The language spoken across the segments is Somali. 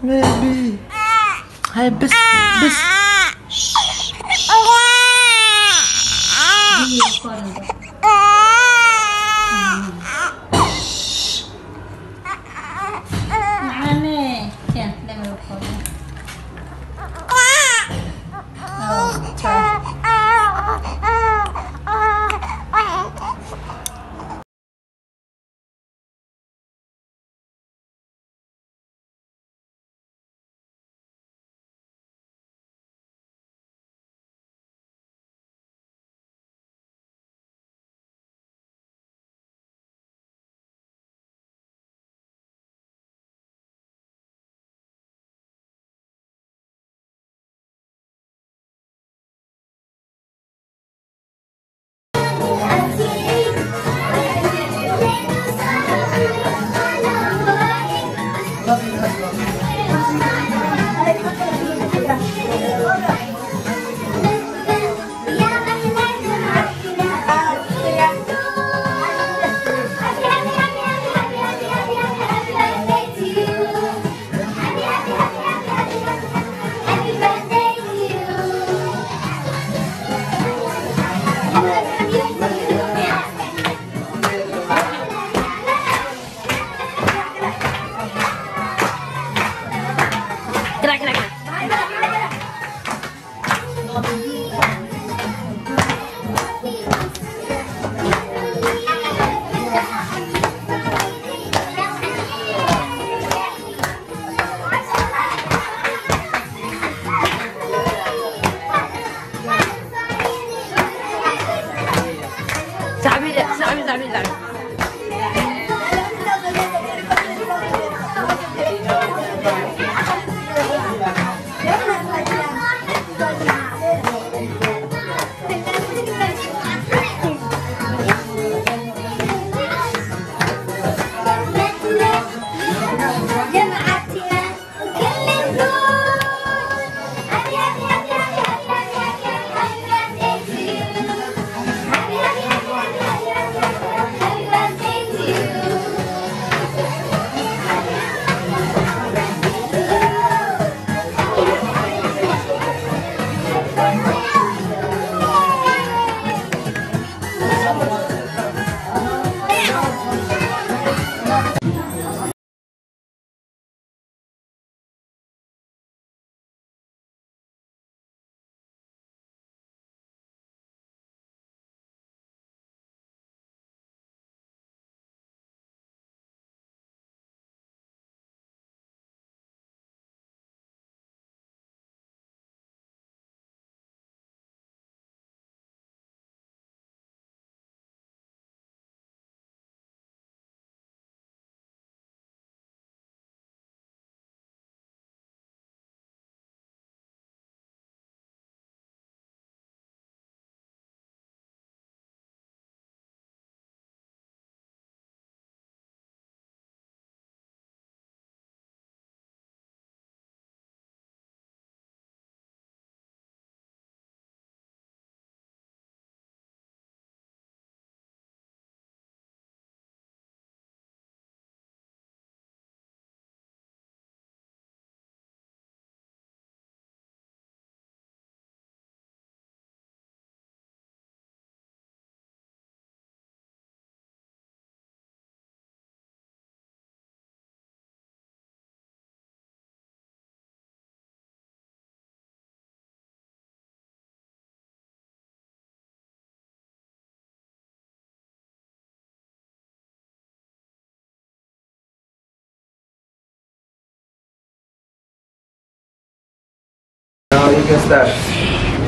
بيبي هاي بس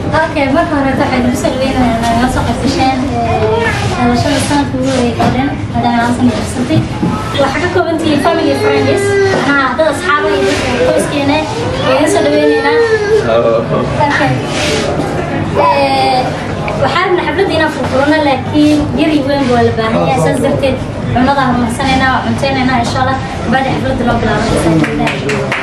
Okay, marka hore waxaan u salweynaa naga soo qabtasheen dhalashada sanadka ugu weeyeen hadaan aan samaysatay waxa ka koobantii family friends dad asxaab iyo dadka qoyskeena ayaan soo dhaweynaa okay waxaan xafladina furfurna laakiin yari weyn baa la baahan yahay asaas darteed cunada hormarsanayna cunteynayna insha Allah baad xaflada loo bilaabo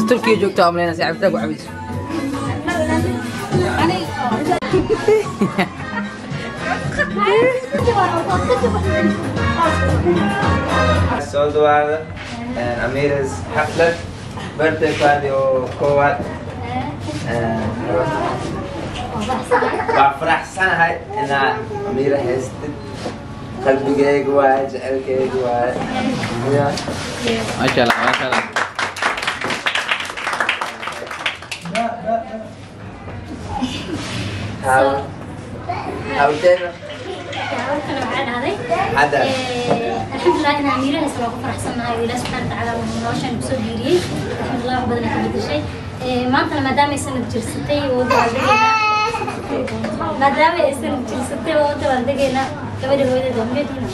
تركيا جوكتا عملنا ساعة بتاعك وعبيس سو دوار أميرز حفلة birthday party وكوات وفرح سنة هاي إن أميرة هستت قلبي جاي جواي جعل جاي جواي ما شاء الله ما شاء الله هاو تاني هذا الحمد لله أنا أميرة هسه وقف فرح سنة هاي ولا سبحانه وتعالى ونوشن بسوق جيري الحمد لله بدنا كبد شيء ما أنت ما دام يسند جلستي وبعدين ما دام يسند جلستي وبعدين كبد الويد دمجتنا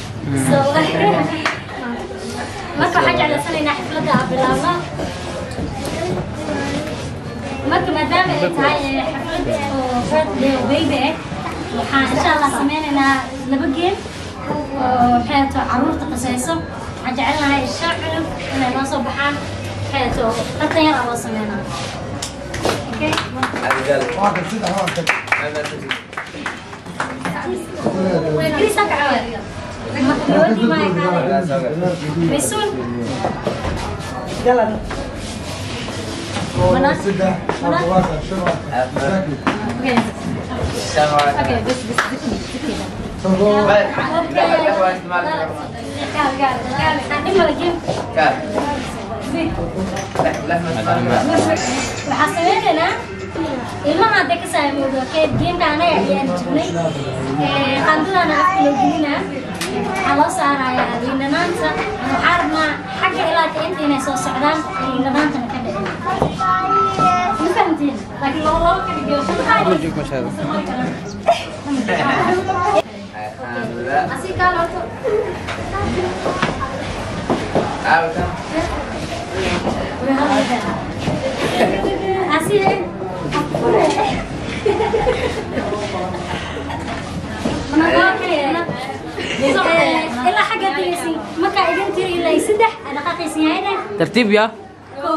ما كان حاجة على سنة حفلة عبدالله ما كان ما دام هاي حفلة birthday وبيبي waxaan insha Allah sameeynaa laba game oo xeeto caruurta qasayso waxaan jecelnahay shacab inay noo soo baxaan xeeto dadka yar oo sameeynaa okay way krista kacawar ma doodi ma bisun يلا اوكي بس وحسينا ilmaha hadda ka saamoodo geemka anaga ayaan jirnay qandadana afka loo gelina waxaa loo saarayaa liindhanaanta waxaa rabnaa xagga ilaaka inta inay soo socdaan liindhanaantana ka dhicin ma fahamtiin laakiin laba ka dhigiyo asii kaan horto asii إلا حاجة تيسي ما كايدين تري إلا يسدح أنا قاقيسي هيدا ترتيب يا كو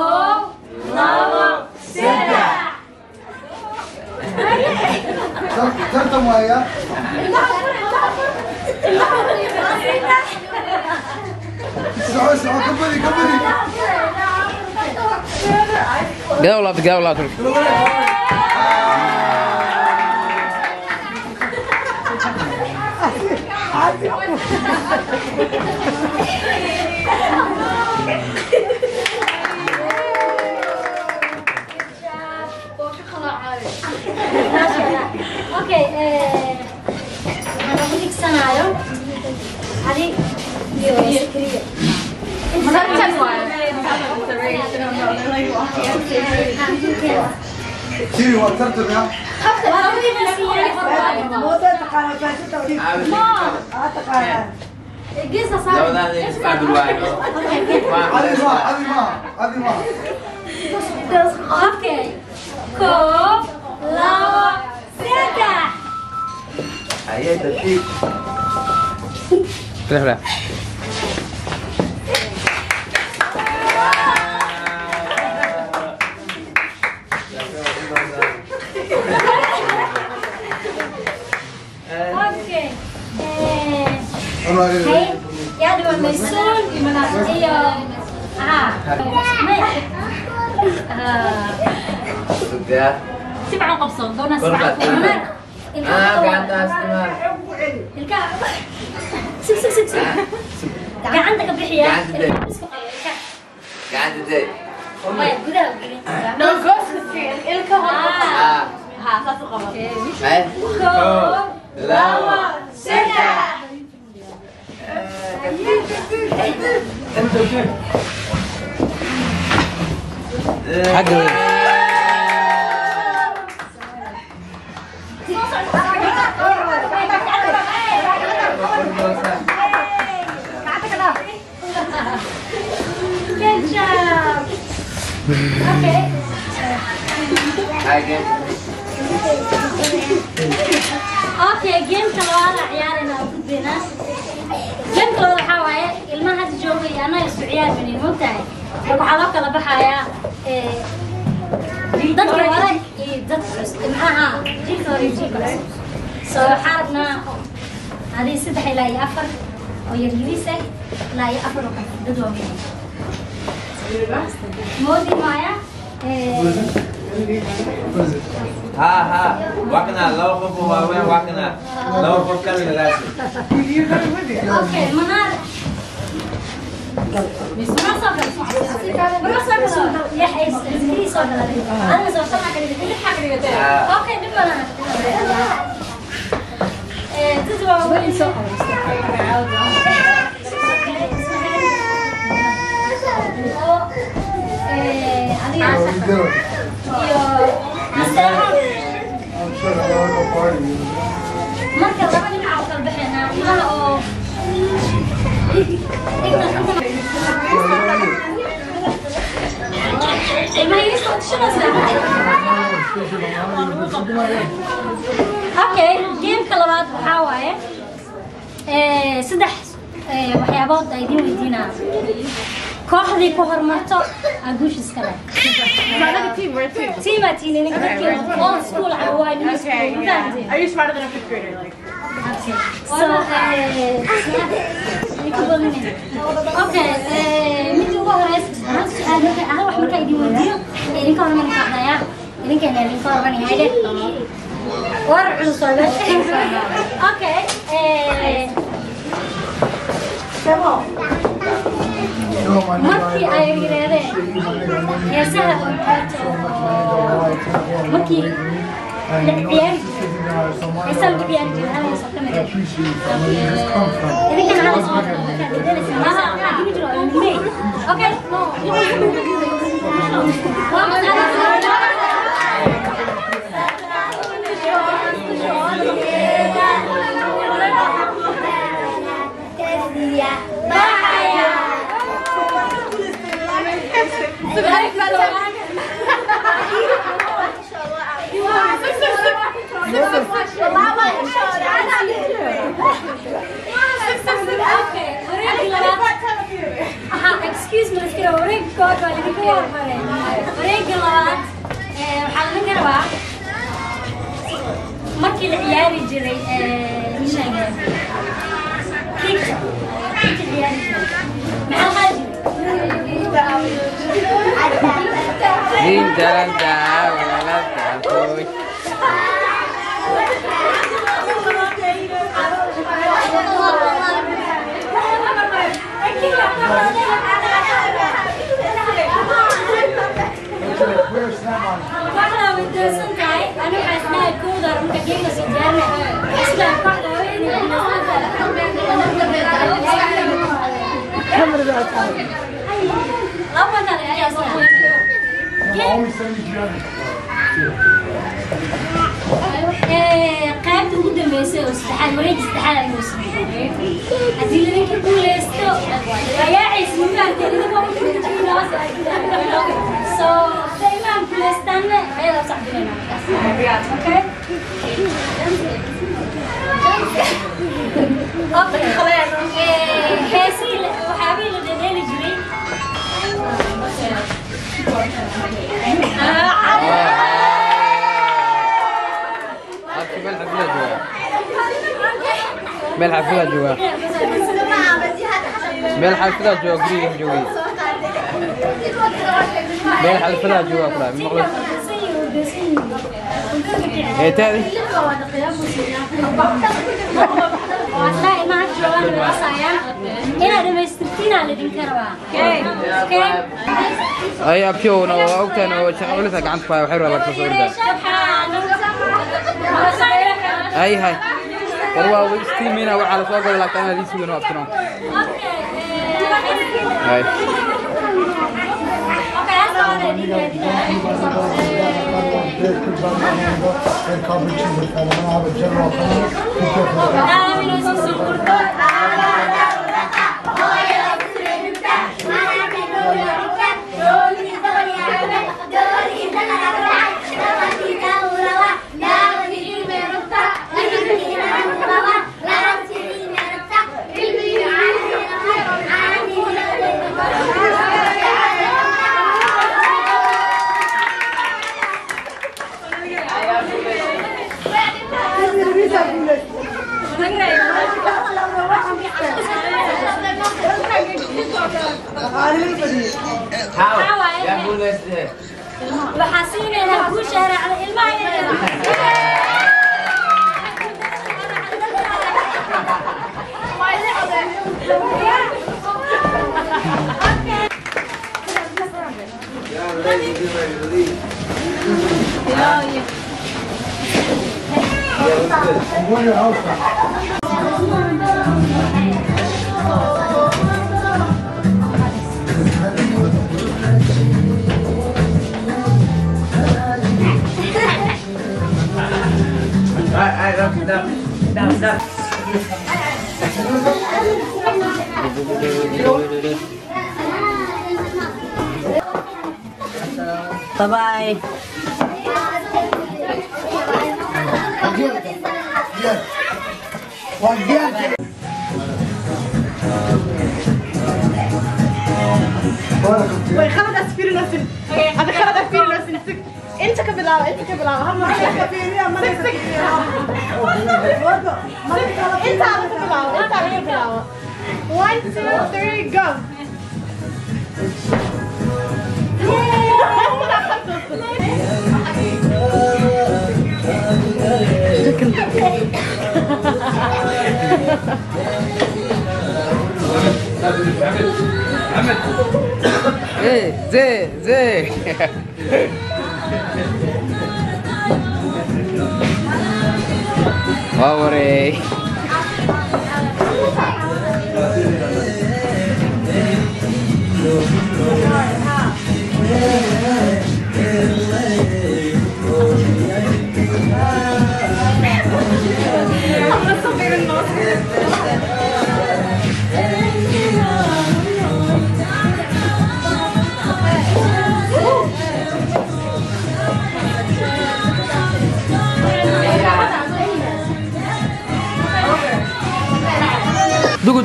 لاوا سدح ترتم ويا اسمعوا كملي قاولا قاولا ترك اوكي انا بديك سنايو هذه سكريه سيري وترتم يا اوكي كو لاوا سدح هي ترتيب لا اوكي هاي يا دو الميسون هي سبعة قبصون دونا سبعة قاعد استمر سب عندك بحياة قاعد ازاي لا سدح حقوي Good job. Okay. Okay, game كلوانا عيالنا وكبينا. game كلوانا حواي المهد جوبي أنا يسوع عيال بني ممتع. waxaa loo kala baxayaa dadka hore iyo dadka cusub maxaa jiilka hore iyo jiilka cusub soo waxaa rabnaa adii 3 ilaa 4 oo yar-yariis ah ilaa 4 oo kale dad waaweyn moodi maaya ها وكنا لو قفوا وين وكنا لو قف كان لازم اوكي منار يا حيس زميلي صار انا صرت انا كده كل حاجه اوكي دبنا تزوا وين سوق marka laba dhinac oo kala baxeena ilaha oo okay geemka labaad waxaa waaye saddex waxyaabood ay idin weydiinaa kooxdii ku hormarto aguush iska leh team old school are you smarter than a 5th grader like so okay mid ugu horeysa ana wax markaa idin weydiiyo idinka horman kacdaya idinkeena idinka horman yahay war culus okay markii ay yiraahdeen heesaha markii ciyaari heesaha lagu ciyaari jiray hal hees oo kamid ah idinkan hal hees oo okay excuse me, let's get over it. Go, go, let me go over it. Regular, وحنا نقرأ. ما كل عياري جري إيش هذا؟ كيك عياري جري. مع الغاجي. دين جلال جاء ولا تعرفوش. واحدة ودرسن تاي أنا حاسنا الكودر ممكن جينا سجارنا حاسنا واحدة وين كم رجعت أبدا يا قاعد وجود الميسر واستحال وريد استحال الموسم هذي اللي نقول استو يا عيسى ما تدري ما ممكن تجي ناس so دائما بلاستنا هذا صح لنا اوكي اوكي خلاص هسي وحابين اللي جري ملعب فيها جوا ملعب فيها جوا قريب جوي ملعب فيها جوا كلها مغلق ايه تاني والله ما جوان الوصايا انا دمسترتين على الكروا اوكي اي ابشو وقت انا شغلتك عند فاي وحلوه لك تصوير ده اي هاي والله وستيمينا وعلى فوق ولا كان هذه سوينا أبتنا. هاي. يا بولس وحاسيننا كل شهر على الماء Bye-bye. خلد أسفير نفسي هذا خلد أسفير نفسي أنت كبلاوة أنت كبلاوة هم أنت على كبلاوة أنت على كبلاوة 1 2 3 go زي باوري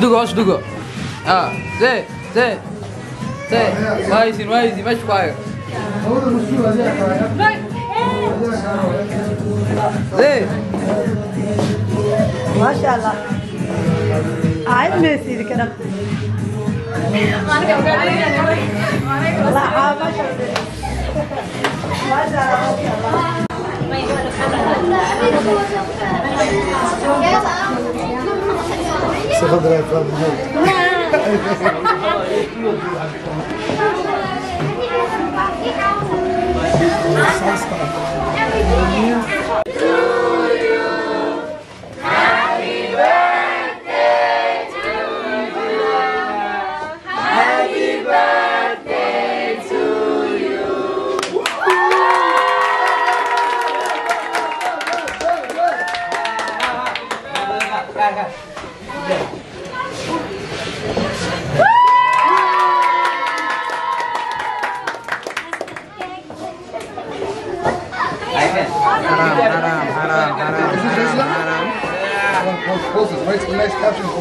دوغو هاش دوغو زي وايزي ماشي باير زي ما شاء الله عاد ميسي كده لا ما شاء الله ما شاء الله سخط رايك في Nice caption.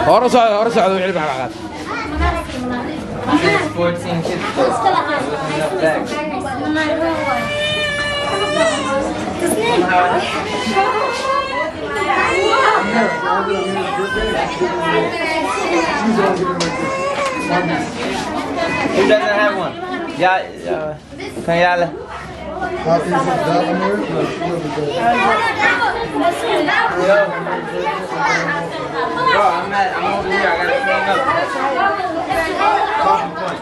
هرسع ويعلم على 14 kids. Who doesn't have one? Yeah, kan y'all? Copies of that one here? Bro, I'm over here. I gotta clean up. Coffee point.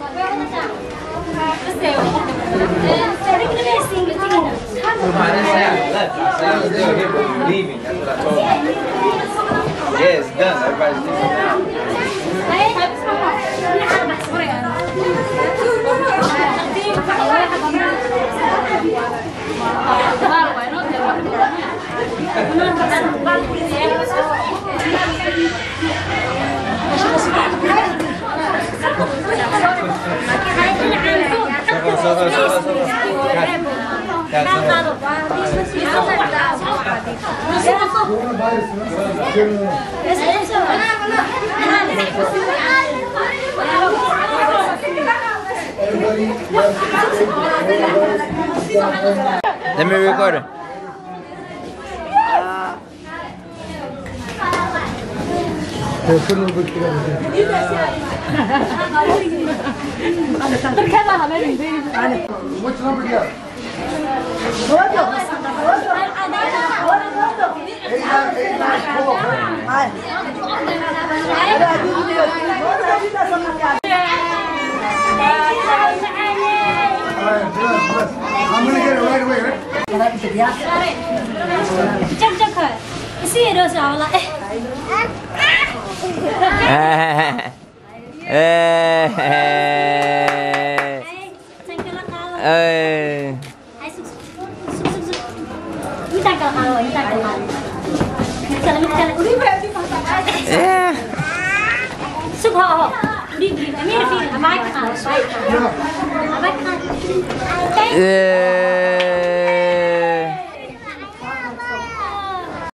I didn't say I left. I said I'm still here, but we're leaving. That's what I told you. Yeah, it's done. Everybody's leaving now. Let me record it. Yeah, put a little bit together. Which number do you have? 89. I'm gonna get it right away, right?